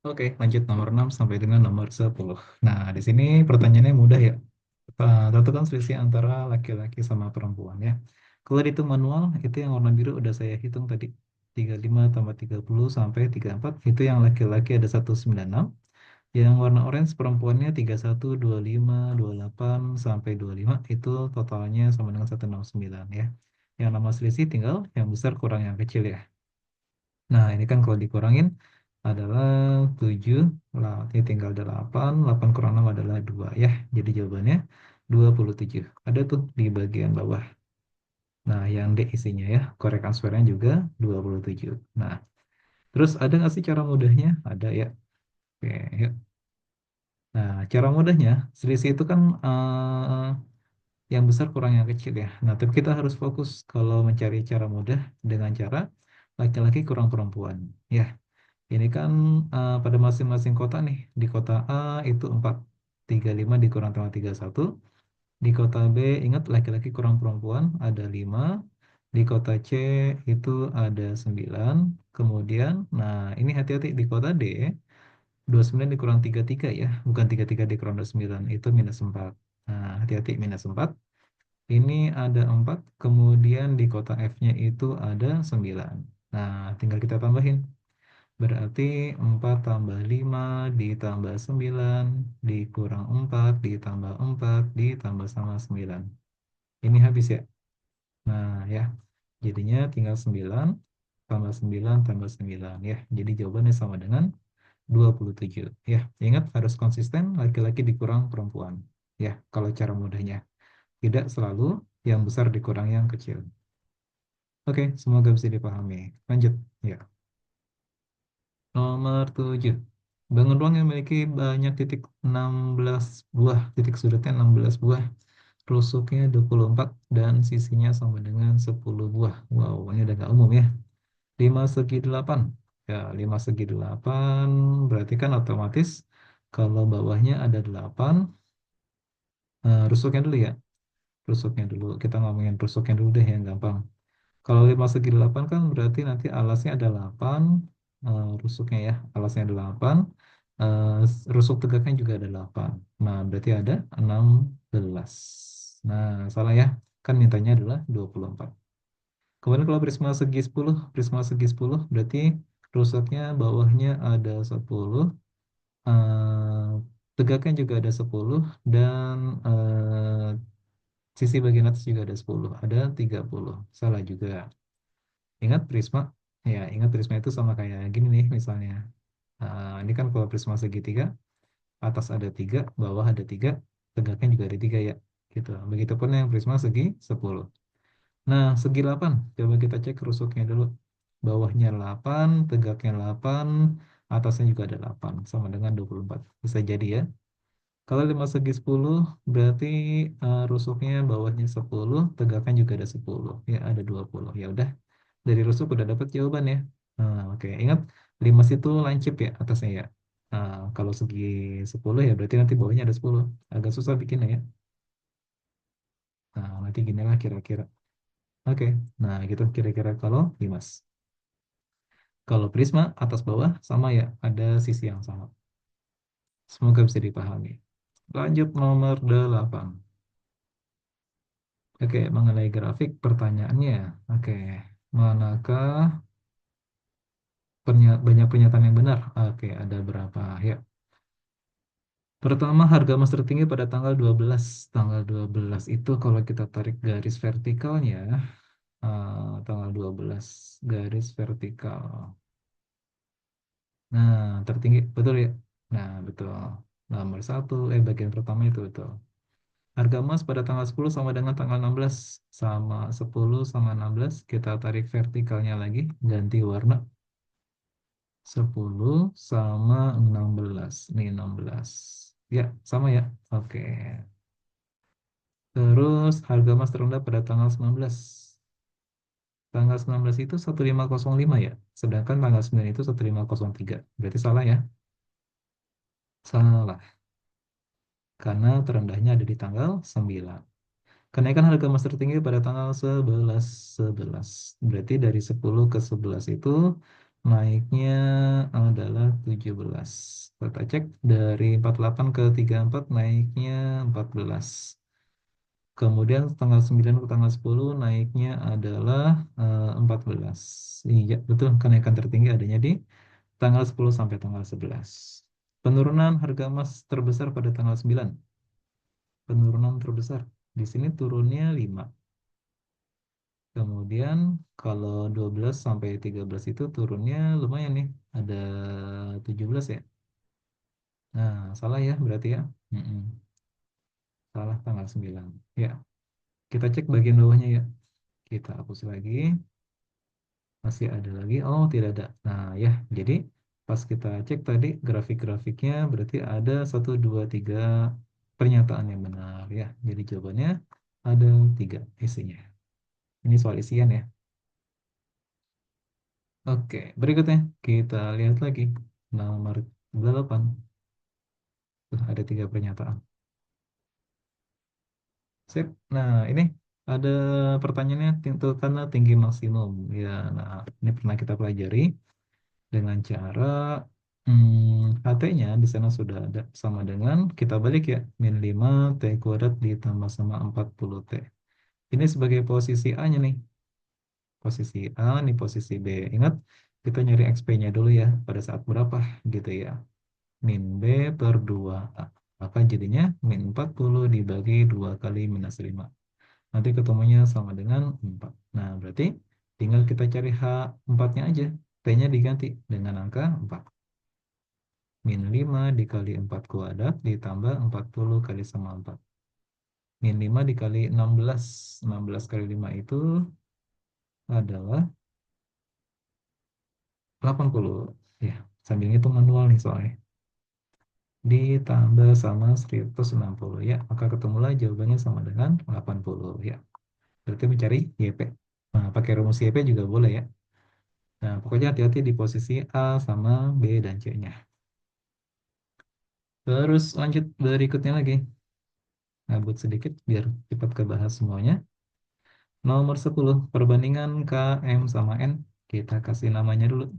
Oke, lanjut nomor 6 sampai dengan nomor 10. Nah, di sini pertanyaannya mudah ya. Tentukan selisih antara laki-laki sama perempuan ya. Kalau dihitung manual, itu yang warna biru udah saya hitung tadi. 35 tambah 30 sampai 34. Itu yang laki-laki ada 196. Yang warna orange perempuannya 31, 25, 28 sampai 25. Itu totalnya sama dengan 169 ya. Yang nama selisih tinggal yang besar kurang yang kecil ya. Nah, ini kan kalau dikurangin adalah 7, ini tinggal 8, 8 kurang 6 adalah 2 ya. Jadi jawabannya 27. Ada tuh di bagian bawah. Nah, yang D isinya ya, korek answernya juga 27. Nah, terus ada nggak sih cara mudahnya? Ada ya. Oke, yuk. Nah, cara mudahnya, selisih itu kan yang besar kurang yang kecil ya. Nah, tapi kita harus fokus kalau mencari cara mudah dengan cara laki-laki kurang perempuan. Ya, ini kan pada masing-masing kota nih. Di kota A itu 4, 35 dikurang sama 31. Di kota B, ingat laki-laki kurang perempuan ada 5. Di kota C itu ada 9. Kemudian, nah ini hati-hati di kota D, 29 dikurang 33 ya. Bukan 33 dikurang 29, itu minus 4. Nah, hati-hati minus 4. Ini ada 4, kemudian di kota F-nya itu ada 9. Nah, tinggal kita tambahin. Berarti 4 tambah 5 ditambah 9 dikurang 4 ditambah 4 ditambah sama 9. Ini habis ya. Nah ya, jadinya tinggal 9 tambah 9 tambah 9 ya. Jadi jawabannya sama dengan 27. Ya, ingat harus konsisten laki-laki dikurang perempuan. Ya, kalau cara mudahnya. Tidak selalu yang besar dikurang yang kecil. Oke, semoga bisa dipahami. Lanjut. Ya. Nomor 7. Bangun ruang yang memiliki banyak titik 16 buah, titik sudutnya 16 buah, rusuknya 24 dan sisinya sama dengan 10 buah. Wow, ini udah nggak umum ya. 5 segi 8. Ya, 5 segi 8 berarti kan otomatis kalau bawahnya ada 8, rusuknya dulu ya. Rusuknya dulu. Kita ngomongin rusuknya dulu deh yang gampang. Kalau 5 segi 8 kan berarti nanti alasnya ada 8, rusuknya ya, alasnya ada 8, rusuk tegaknya juga ada 8. Nah, berarti ada 16. Nah, salah ya, kan mintanya adalah 24. Kemudian kalau prisma segi 10 berarti rusuknya bawahnya ada 10, tegaknya juga ada 10, dan sisi bagian atas juga ada 10, ada 30. Salah juga. Ingat prisma? Ya, ingat prisma itu sama kayak gini nih misalnya. Ini kan kalau prisma segitiga, atas ada 3, bawah ada 3, tegaknya juga ada 3 ya. Gitu. Begitupun yang prisma segi 10. Nah, segi 8, coba kita cek rusuknya dulu. Bawahnya 8, tegaknya 8, atasnya juga ada 8, sama dengan 24. Bisa jadi ya. Kalau 5 segi 10, berarti rusuknya bawahnya 10, tegaknya juga ada 10. Ya, ada 20. Ya udah, dari rusuk udah dapat jawaban ya. Nah, oke. Ingat, 5 itu lancip ya atasnya ya. Nah, kalau segi 10 ya berarti nanti bawahnya ada 10. Agak susah bikinnya ya. Nah, nanti gini lah kira-kira. Oke, nah gitu kira-kira kalau Dimas. Kalau Prisma atas bawah sama ya, ada sisi yang sama. Semoga bisa dipahami. Lanjut nomor 8. Oke, mengenai grafik pertanyaannya. Oke, manakah banyak pernyataan yang benar? Oke, ada berapa? Ya. Pertama, harga emas tertinggi pada tanggal 12. Tanggal 12 itu kalau kita tarik garis vertikalnya, tanggal 12 garis vertikal. Nah, tertinggi, betul ya? Nah, betul. Nomor satu, bagian pertama itu betul. Harga emas pada tanggal 10 sama dengan tanggal 16. Sama 10 sama 16, kita tarik vertikalnya lagi, ganti warna. 10 sama 16. Ini 16. Ya, sama ya. Oke. Terus harga emas terendah pada tanggal 19. Tanggal 19 itu 1505 ya. Sedangkan tanggal 9 itu 1503. Berarti salah ya? Salah. Karena terendahnya ada di tanggal 9. Kenaikan harga emas tertinggi pada tanggal 11. 11. Berarti dari 10 ke 11 itu naiknya adalah 17. Kita cek dari 48 ke 34 naiknya 14. Kemudian tanggal 9 ke tanggal 10 naiknya adalah 14. Iya, betul. Kenaikan tertinggi adanya di tanggal 10 sampai tanggal 11. Penurunan harga emas terbesar pada tanggal 9. Penurunan terbesar. Di sini turunnya 5. Kemudian kalau 12 sampai 13 itu turunnya lumayan nih. Ada 17 ya. Nah, salah ya berarti ya. Mm-mm. Salah tanggal 9. Ya, kita cek bagian bawahnya ya. Kita hapus lagi. Masih ada lagi. Oh, tidak ada. Nah, ya. Jadi pas kita cek tadi grafik-grafiknya berarti ada satu 2 3 pernyataan yang benar ya. Jadi jawabannya ada 3 isinya. Ini soal isian ya. Oke, berikutnya kita lihat lagi nomor 8. Tuh, ada 3 pernyataan. Sip. Nah, ini ada pertanyaannya tuntutannya tinggi maksimum. Ya, nah ini pernah kita pelajari dengan cara HT-nya di sana sudah ada sama dengan kita balik ya min 5 T kuadrat ditambah sama 40 T. Ini sebagai posisi A-nya nih. Posisi A, nih posisi B. Ingat, kita nyari XP-nya dulu ya pada saat berapa gitu ya. Min B per 2A. Maka jadinya min 40 dibagi 2 kali minus 5. Nanti ketemunya sama dengan 4. Nah, berarti tinggal kita cari H4-nya aja. T-nya diganti dengan angka 4. Min 5 dikali 4 kuadrat ditambah 40 kali sama 4. Min 5 dikali 16. 16 kali 5 itu adalah 80. Ya, sambil ngitung manual nih soalnya. Ditambah sama 160 ya. Maka ketemulah jawabannya sama dengan 80 ya. Berarti mencari YP. Nah, pakai rumus YP juga boleh ya. Nah, pokoknya hati-hati di posisi A sama B dan C-nya. Terus lanjut berikutnya lagi. Ngabut sedikit biar cepat kebahas semuanya. Nomor 10 perbandingan KM sama N. Kita kasih namanya dulu.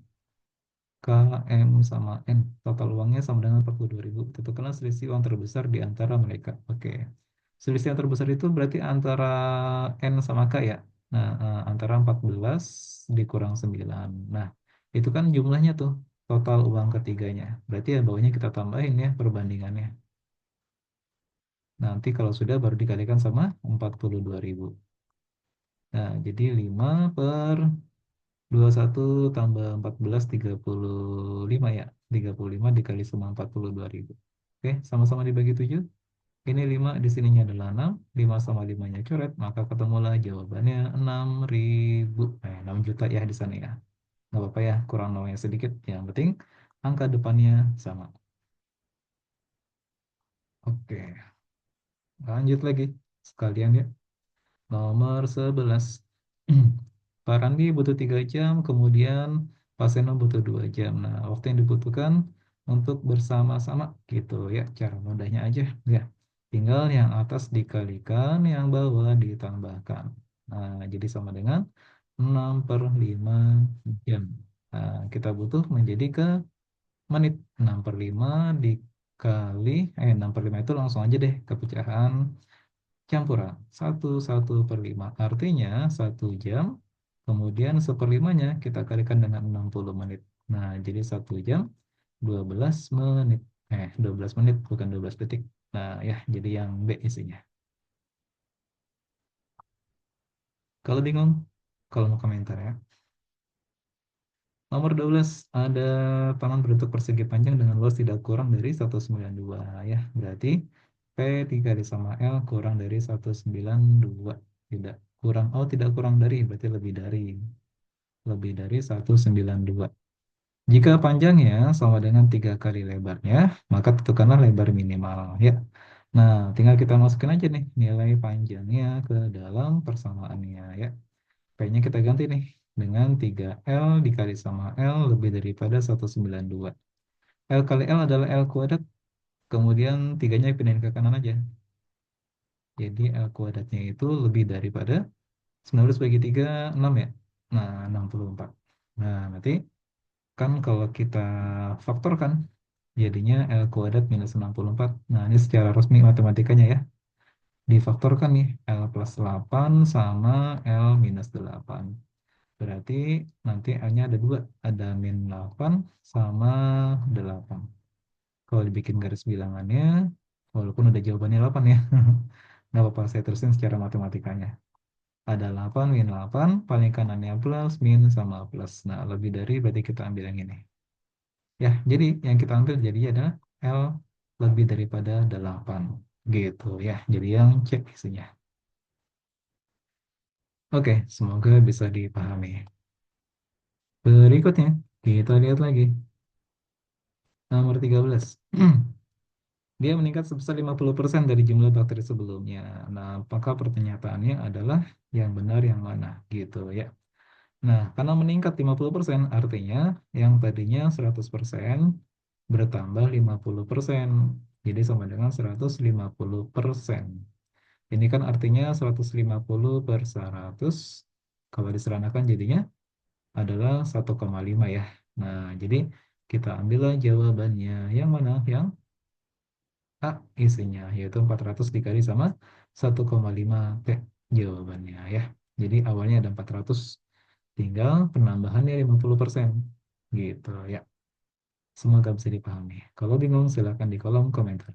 KM sama N. Total uangnya sama dengan 42.000. Tentukanlah selisih uang terbesar di antara mereka. Oke. Selisih yang terbesar itu berarti antara N sama K ya. Nah, antara 14 dikurang 9. Nah, itu kan jumlahnya tuh. Total uang ketiganya. Berarti ya bawahnya kita tambahin ya perbandingannya. Nanti kalau sudah baru dikalikan sama 42.000. Nah, jadi 5 per 21 tambah 14 35 ya. 35 dikali sama 42.000. Oke, sama-sama dibagi 7. Ini 5 di sininya adalah 6. 5 sama 5-nya coret, maka ketemulah jawabannya 6.000. 6 juta ya di sana ya. Nggak apa-apa ya, kurang nolnya sedikit. Yang penting angka depannya sama. Oke, lanjut lagi. Sekalian ya. Nomor 11. Pak Randi butuh 3 jam, kemudian Pak Seno butuh 2 jam. Nah, waktu yang dibutuhkan untuk bersama-sama gitu ya. Cara mudahnya aja ya. Tinggal yang atas dikalikan, yang bawah ditambahkan. Nah, jadi sama dengan 6 per 5 jam. Nah, kita butuh menjadi ke menit. 6 per 5 dikali, 6 per 5 itu langsung aja deh ke pecahan campuran 1/1/5 artinya 1 jam kemudian seperlimanya kita kalikan dengan 60 menit. Nah, jadi 1 jam 12 menit. 12 menit bukan 12 detik. Nah, ya, jadi yang B isinya. Kalau bingung, kalau mau komentar ya. Nomor 12 ada taman berbentuk persegi panjang dengan luas tidak kurang dari 192 ya. Berarti P dikali sama L kurang dari 192. Tidak kurang, oh tidak kurang dari, berarti lebih dari 192. Jika panjangnya sama dengan 3 kali lebarnya, maka tentukanlah lebar minimal ya. Nah, tinggal kita masukin aja nih nilai panjangnya ke dalam persamaannya ya. P-nya kita ganti nih dengan 3L dikali sama L lebih daripada 192. L kali L adalah L kuadrat, kemudian tiganya pindahin ke kanan aja. Jadi L kuadratnya itu lebih daripada 19 bagi 3, 6 ya. Nah, 64. Nah, nanti Kan kalau kita faktorkan, jadinya L kuadrat minus 64. Nah, ini secara resmi matematikanya ya. Difaktorkan nih, L plus 8 sama L minus 8. Berarti nanti L-nya ada dua, ada min 8 sama 8. Kalau dibikin garis bilangannya, walaupun udah jawabannya 8 ya, nggak apa-apa, saya terusin secara matematikanya. Ada 8 min 8, paling kanannya plus, min sama plus. Nah, lebih dari berarti kita ambil yang ini. Ya, jadi yang kita ambil jadi adalah L lebih daripada 8. Gitu ya, jadi yang cek isinya. Oke, semoga bisa dipahami. Berikutnya, kita lihat lagi. Nomor 13. Dia meningkat sebesar 50% dari jumlah bakteri sebelumnya. Nah, apakah pertanyaannya adalah yang benar yang mana? Gitu ya. Nah, karena meningkat 50% artinya yang tadinya 100% bertambah 50%. Jadi sama dengan 150%. Ini kan artinya 150 per 100. Kalau diseranakan jadinya adalah 1,5 ya. Nah, jadi kita ambillah jawabannya. Yang mana? Yang A isinya, yaitu 400 dikali sama 1,5 T jawabannya ya. Jadi awalnya ada 400, tinggal penambahannya 50%. Gitu ya. Semoga bisa dipahami. Kalau bingung silahkan di kolom komentar.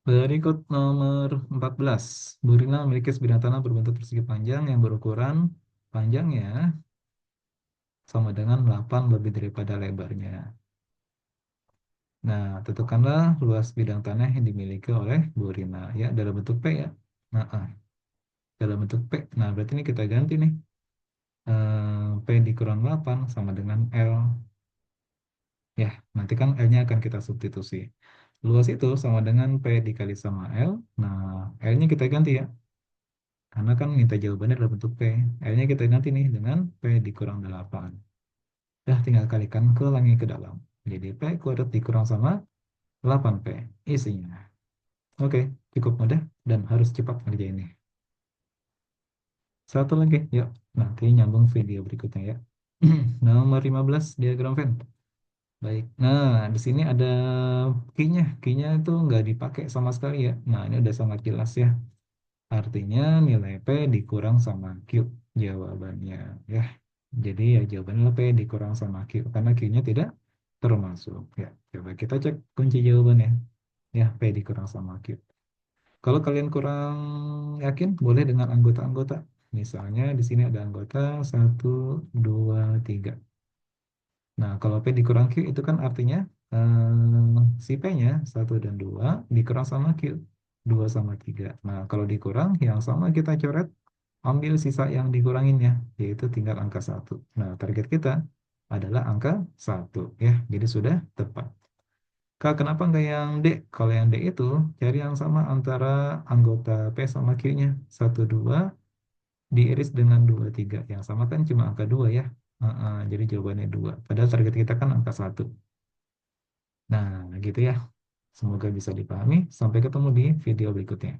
Berikut nomor 14. Burina memiliki sebidang tanah berbentuk persegi panjang yang berukuran panjangnya sama dengan 8 lebih daripada lebarnya. Nah, tentukanlah luas bidang tanah yang dimiliki oleh Burina. Ya, dalam bentuk P ya. Nah, dalam bentuk P. Nah, berarti ini kita ganti nih. P dikurang 8 sama dengan L. Ya, nanti kan L-nya akan kita substitusi. Luas itu sama dengan P dikali sama L. Nah, L-nya kita ganti ya. Karena kan minta jawabannya dalam bentuk P. L-nya kita ganti nih dengan P dikurang 8. Dah tinggal kalikan ke langit ke dalam. Jadi P kuadrat dikurang sama 8P isinya. Oke, cukup mudah dan harus cepat ngerjainnya. Satu lagi, yuk. Nanti nyambung video berikutnya ya. Nomor 15, diagram Venn. Baik. Nah, di sini ada key-nya. Key-nya itu nggak dipakai sama sekali ya. Nah, ini udah sangat jelas ya. Artinya nilai P dikurang sama Q jawabannya ya. Jadi ya jawabannya P dikurang sama Q karena Q-nya tidak termasuk ya. Coba kita cek kunci jawabannya. Ya, P dikurang sama Q. Kalau kalian kurang yakin, boleh dengan anggota-anggota. Misalnya di sini ada anggota satu, 2, 3. Nah, kalau P dikurang Q itu kan artinya si P-nya 1 dan 2 dikurang sama Q 2 sama 3. Nah, kalau dikurang yang sama kita coret, ambil sisa yang dikuranginnya, yaitu tinggal angka 1. Nah, target kita adalah angka 1 ya. Jadi sudah tepat. Kak, kenapa nggak yang D? Kalau yang D itu cari yang sama antara anggota P sama Q-nya. 1, 2 diiris dengan 2, 3. Yang sama kan cuma angka 2 ya. Jadi jawabannya 2. Padahal target kita kan angka 1. Nah, gitu ya. Semoga bisa dipahami. Sampai ketemu di video berikutnya.